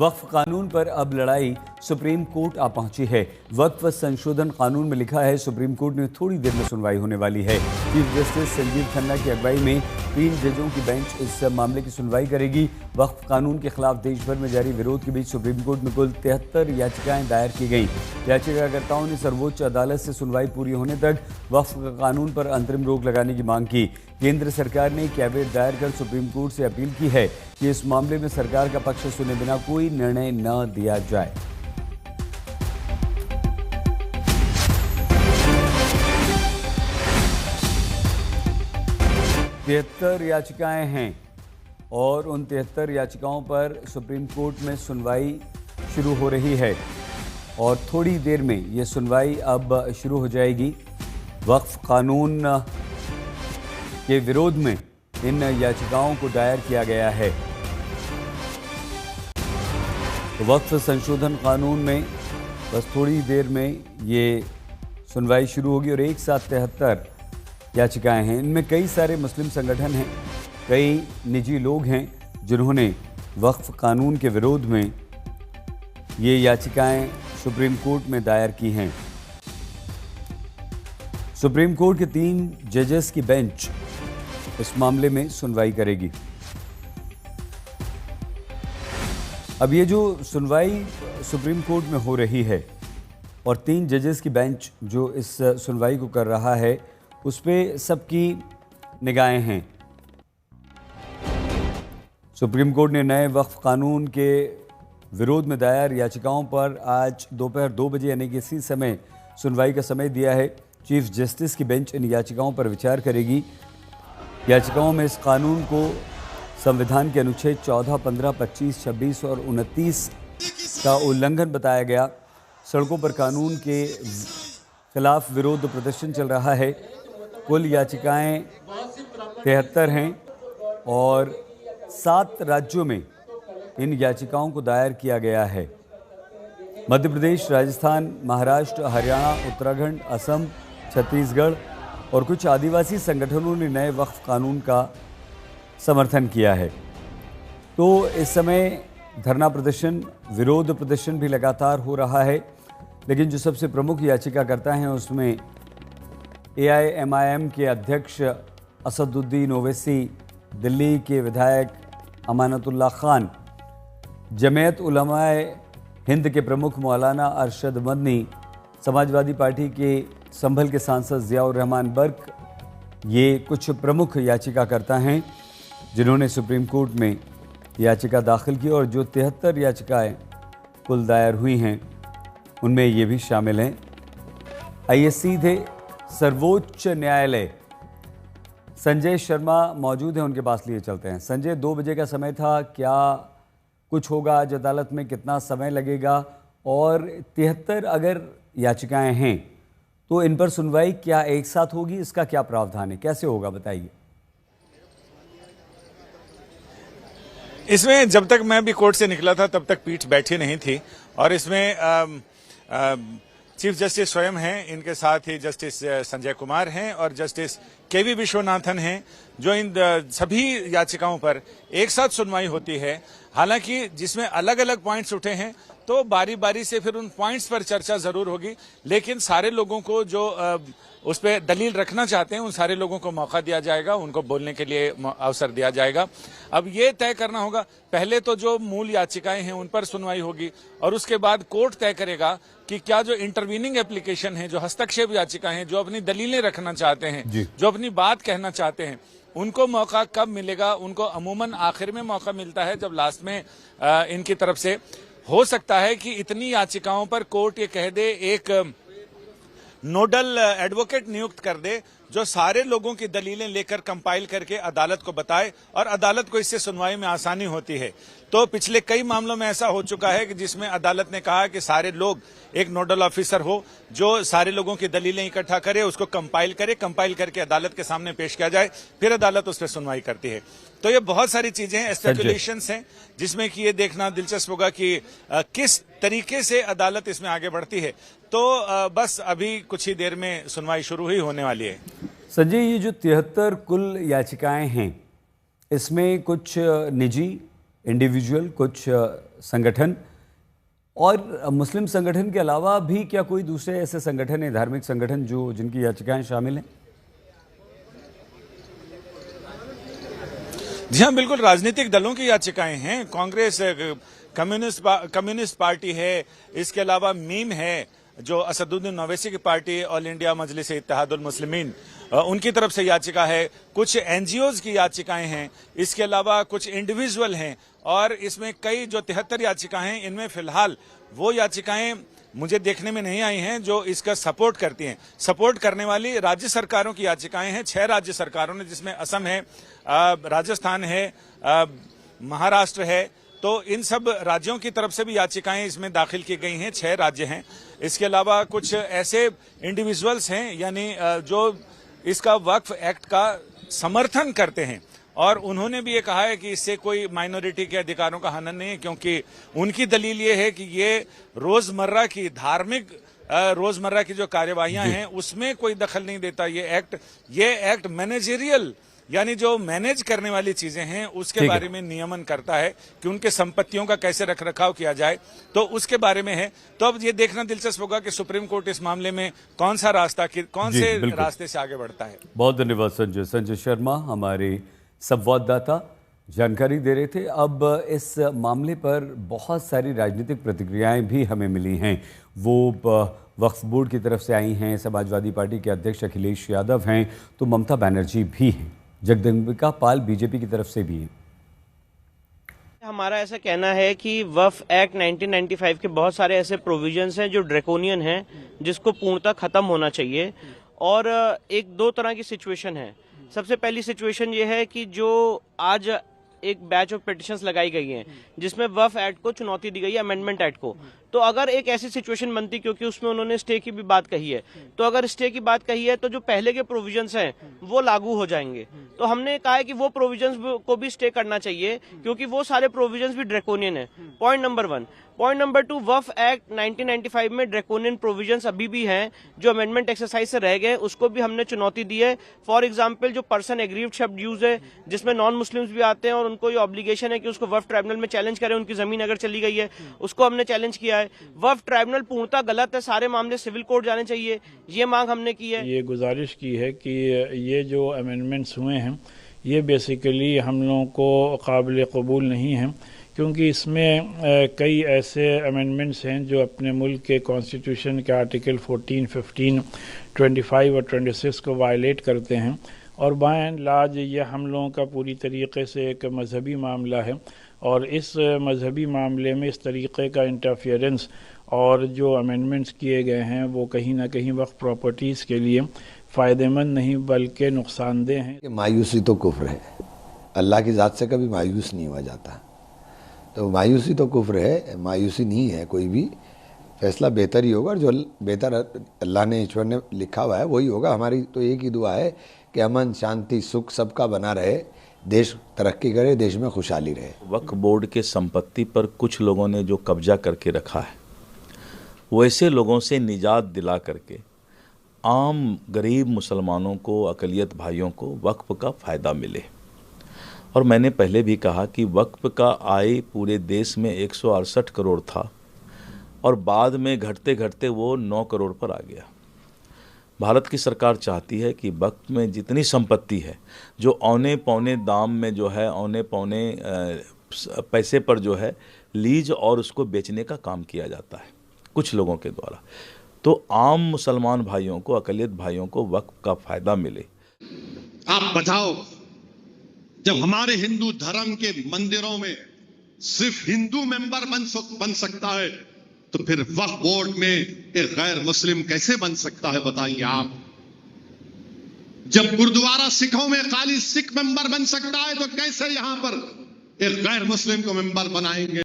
वक्फ कानून पर अब लड़ाई सुप्रीम कोर्ट आ पहुंची है। वक्फ संशोधन कानून में लिखा है सुप्रीम कोर्ट में थोड़ी देर में सुनवाई होने वाली है। चीफ जस्टिस संजीव खन्ना की अगुवाई में 3 जजों की बेंच इस मामले की सुनवाई करेगी। वक्फ कानून के खिलाफ देश भर में जारी विरोध के बीच सुप्रीम कोर्ट में कुल 73 याचिकाएं दायर की गई। याचिकाकर्ताओं ने सर्वोच्च अदालत से सुनवाई पूरी होने तक वक्फ कानून पर अंतरिम रोक लगाने की मांग की। केंद्र सरकार ने कैविएट दायर कर सुप्रीम कोर्ट से अपील की है कि इस मामले में सरकार का पक्ष सुने बिना कोई निर्णय न दिया जाए। तिहत्तर याचिकाएं हैं और उन 73 याचिकाओं पर सुप्रीम कोर्ट में सुनवाई शुरू हो रही है और थोड़ी देर में ये सुनवाई अब शुरू हो जाएगी। वक्फ कानून के विरोध में इन याचिकाओं को दायर किया गया है। वक्फ संशोधन कानून में बस थोड़ी देर में ये सुनवाई शुरू होगी और एक साथ 73 याचिकाएं हैं। इनमें कई सारे मुस्लिम संगठन हैं, कई निजी लोग हैं जिन्होंने वक्फ कानून के विरोध में ये याचिकाएं सुप्रीम कोर्ट में दायर की हैं। सुप्रीम कोर्ट के 3 जजेस की बेंच इस मामले में सुनवाई करेगी। अब ये जो सुनवाई सुप्रीम कोर्ट में हो रही है और 3 जजेस की बेंच जो इस सुनवाई को कर रहा है उस पे सबकी निगाहें हैं। सुप्रीम कोर्ट ने नए वक्फ कानून के विरोध में दायर याचिकाओं पर आज दोपहर 2 बजे यानी कि इसी समय सुनवाई का समय दिया है। चीफ जस्टिस की बेंच इन याचिकाओं पर विचार करेगी। याचिकाओं में इस कानून को संविधान के अनुच्छेद 14, 15, 25, 26 और 29 का उल्लंघन बताया गया। सड़कों पर कानून के खिलाफ विरोध प्रदर्शन चल रहा है। कुल याचिकाएं 73 हैं और 7 राज्यों में इन याचिकाओं को दायर किया गया है। मध्य प्रदेश, राजस्थान, महाराष्ट्र, हरियाणा, उत्तराखंड, असम, छत्तीसगढ़ और कुछ आदिवासी संगठनों ने नए वक्फ कानून का समर्थन किया है। तो इस समय धरना प्रदर्शन, विरोध प्रदर्शन भी लगातार हो रहा है, लेकिन जो सबसे प्रमुख याचिकाकर्ता हैं उसमें AIMIM के अध्यक्ष असदुद्दीन ओवैसी, दिल्ली के विधायक अमानतुल्लाह खान, जमीयत उलमाए हिंद के प्रमुख मौलाना अरशद मदनी, समाजवादी पार्टी के संभल के सांसद ज़ियाउर रहमान बर्क, ये कुछ प्रमुख याचिकाकर्ता हैं जिन्होंने सुप्रीम कोर्ट में याचिका दाखिल की और जो 73 याचिकाएं कुल दायर हुई हैं उनमें ये भी शामिल हैं। आइए सीधे सर्वोच्च न्यायालय, संजय शर्मा मौजूद हैं, उनके पास लिए चलते हैं। संजय, 2 बजे का समय था, क्या कुछ होगा आज अदालत में, कितना समय लगेगा और 73 अगर याचिकाएं हैं तो इन पर सुनवाई क्या एक साथ होगी, इसका क्या प्रावधान है, कैसे होगा बताइए। इसमें जब तक मैं भी कोर्ट से निकला था तब तक पीठ बैठी नहीं थी और इसमें चीफ जस्टिस स्वयं हैं, इनके साथ ही जस्टिस संजय कुमार हैं और जस्टिस KV विश्वनाथन हैं, जो इन सभी याचिकाओं पर एक साथ सुनवाई होती है। हालांकि जिसमें अलग अलग पॉइंट्स उठे हैं तो बारी बारी से फिर उन पॉइंट्स पर चर्चा जरूर होगी, लेकिन सारे लोगों को जो उस पर दलील रखना चाहते हैं उन सारे लोगों को मौका दिया जाएगा, उनको बोलने के लिए अवसर दिया जाएगा। अब ये तय करना होगा, पहले तो जो मूल याचिकाएं हैं उन पर सुनवाई होगी और उसके बाद कोर्ट तय करेगा कि क्या जो इंटरवीनिंग एप्लीकेशन है, जो हस्तक्षेप याचिकाएं हैं, जो अपनी दलीलें रखना चाहते हैं, जो अपनी बात कहना चाहते हैं, उनको मौका कब मिलेगा। उनको अमूमन आखिर में मौका मिलता है जब लास्ट में इनकी तरफ से हो सकता है कि इतनी याचिकाओं पर कोर्ट ये कह दे, एक नोडल एडवोकेट नियुक्त कर दे जो सारे लोगों की दलीलें लेकर कंपाइल करके अदालत को बताए और अदालत को इससे सुनवाई में आसानी होती है। तो पिछले कई मामलों में ऐसा हो चुका है कि जिसमें अदालत ने कहा कि सारे लोग, एक नोडल ऑफिसर हो जो सारे लोगों की दलीलें इकट्ठा करे, उसको कंपाइल करे, कंपाइल करके अदालत के सामने पेश किया जाए, फिर अदालत उस पर सुनवाई करती है। तो ये बहुत सारी चीजें हैं, स्पेकुलेशंस हैं, जिसमें कि ये देखना दिलचस्प होगा कि किस तरीके से अदालत इसमें आगे बढ़ती है। तो बस अभी कुछ ही देर में सुनवाई शुरू ही होने वाली है। संजय, ये जो 73 कुल याचिकाएं हैं, इसमें कुछ निजी इंडिविजुअल, कुछ संगठन और मुस्लिम संगठन के अलावा भी क्या कोई दूसरे ऐसे संगठन है, धार्मिक संगठन जो जिनकी याचिकाएं शामिल हैं? जी हाँ, बिल्कुल राजनीतिक दलों की याचिकाएं हैं। कांग्रेस, कम्युनिस्ट पार्टी है, इसके अलावा मीम है जो असदुद्दीन ओवैसी की पार्टी, ऑल इंडिया मजलिस इत्तेहादुल मुस्लिमीन, उनकी तरफ से याचिका है। कुछ एनजीओज की याचिकाएं हैं, इसके अलावा कुछ इंडिविजुअल हैं और इसमें कई जो 73 याचिकाएं हैं, इनमें फिलहाल वो याचिकाएं मुझे देखने में नहीं आई हैं जो इसका सपोर्ट करती हैं। सपोर्ट करने वाली राज्य सरकारों की याचिकाएं हैं, 6 राज्य सरकारों ने, जिसमें असम है, राजस्थान है, महाराष्ट्र है। तो इन सब राज्यों की तरफ से भी याचिकाएं इसमें दाखिल की गई हैं, 6 राज्य हैं। इसके अलावा कुछ ऐसे इंडिविजुअल्स हैं यानी जो इसका वक्फ एक्ट का समर्थन करते हैं और उन्होंने भी ये कहा है कि इससे कोई माइनॉरिटी के अधिकारों का हनन नहीं है, क्योंकि उनकी दलील ये है कि ये रोजमर्रा की धार्मिक रोजमर्रा की जो कार्यवाहियां हैं उसमें कोई दखल नहीं देता। ये एक्ट मैनेजरियल यानी जो मैनेज करने वाली चीजें हैं उसके बारे में नियमन करता है कि उनके संपत्तियों का कैसे रखरखाव किया जाए, तो उसके बारे में है। तो अब ये देखना दिलचस्प होगा कि सुप्रीम कोर्ट इस मामले में कौन से रास्ते से आगे बढ़ता है। बहुत धन्यवाद संजय शर्मा हमारे संवाददाता जानकारी दे रहे थे। अब इस मामले पर बहुत सारी राजनीतिक प्रतिक्रियाएं भी हमें मिली हैं। वो वक्फ बोर्ड की तरफ से आई हैं, समाजवादी पार्टी के अध्यक्ष अखिलेश यादव हैं, तो ममता बनर्जी भी हैं, जगदम्बिका पाल बीजेपी की तरफ से भी हैं। हमारा ऐसा कहना है कि वक्फ एक्ट 1995 के बहुत सारे ऐसे प्रोविजंस हैं जो ड्रैकोनियन हैं, जिसको पूर्णतः खत्म होना चाहिए। और एक दो तरह की सिचुएशन है। सबसे पहली सिचुएशन ये है कि जो आज एक बैच ऑफ पिटिशंस लगाई गई हैं जिसमें वक्फ एक्ट को चुनौती दी गई है, अमेंडमेंट एक्ट को, तो अगर एक ऐसी सिचुएशन बनती, क्योंकि उसमें उन्होंने स्टे की भी बात कही है, तो अगर स्टे की बात कही है तो जो पहले के प्रोविजंस हैं वो लागू हो जाएंगे। तो हमने कहा है कि वो प्रोविजंस को भी स्टे करना चाहिए क्योंकि वो सारे प्रोविजंस भी ड्रैकोनियन है। Point number 1। पॉइंट नंबर 2, वक्फ एक्ट 1995 में ड्रैकोनियन प्रोविजंस अभी भी हैं जो अमेंडमेंट एक्सरसाइज से रह गए, उसको भी हमने चुनौती दी है। फॉर एग्जांपल जो पर्सन एग्रीव्ड शब्द यूज है, जिसमें नॉन मुस्लिम्स भी आते हैं और उनको ये ऑब्लिगेशन है कि उसको वक्फ ट्राइब्यूनल में चैलेंज करें, उनकी जमीन अगर चली गई है, उसको हमने चैलेंज किया है। वक्फ ट्राइब्यूनल पूर्णतः गलत है, सारे मामले सिविल कोर्ट जाने चाहिए, ये मांग हमने की है। ये गुजारिश की है कि ये जो अमेंडमेंट्स हुए हैं ये बेसिकली हम लोगों को काबिल कबूल नहीं हैं, क्योंकि इसमें कई ऐसे अमेंडमेंट्स हैं जो अपने मुल्क के कॉन्स्टिट्यूशन के आर्टिकल 14, 15, 25 और 26 को वायलेट करते हैं। और बाय एंड लार्ज ये हम लोगों का पूरी तरीके से एक मजहबी मामला है और इस मजहबी मामले में इस तरीके का इंटरफियरेंस और जो अमेंडमेंट्स किए गए हैं वो कहीं ना कहीं वक्फ प्रॉपर्टीज़ के लिए फ़ायदेमंद नहीं बल्कि नुकसानदेह हैं। मायूसी तो कुफ्र है, अल्लाह की ज़ात से कभी मायूस नहीं हुआ जाता। तो मायूसी तो कुफ्र है, मायूसी नहीं है। कोई भी फैसला बेहतर ही होगा और जो बेहतर अल्लाह ने, ईश्वर ने लिखा हुआ है वही होगा। हमारी तो एक ही दुआ है कि अमन, शांति, सुख सबका बना रहे, देश तरक्की करे, देश में खुशहाली रहे। वक्फ बोर्ड के संपत्ति पर कुछ लोगों ने जो कब्जा करके रखा है, वैसे लोगों से निजात दिला करके आम गरीब मुसलमानों को, अक़लियत भाइयों को वक्फ का फ़ायदा मिले। और मैंने पहले भी कहा कि वक्फ का आय पूरे देश में 168 करोड़ था और बाद में घटते घटते वो 9 करोड़ पर आ गया। भारत की सरकार चाहती है कि वक्फ में जितनी संपत्ति है जो औने पौने दाम में जो है, औने पौने पैसे पर जो है लीज और उसको बेचने का काम किया जाता है कुछ लोगों के द्वारा, तो आम मुसलमान भाइयों को, अक़लियत भाइयों को वक्फ का फ़ायदा मिले। आप बताओ, जब हमारे हिंदू धर्म के मंदिरों में सिर्फ हिंदू मेंबर बन सकता है, तो फिर वक्फ बोर्ड में एक गैर मुस्लिम कैसे बन सकता है, बताइए आप। जब गुरुद्वारा सिखों में खाली सिख मेंबर बन सकता है, तो कैसे यहां पर एक गैर मुस्लिम को मेंबर बनाएंगे।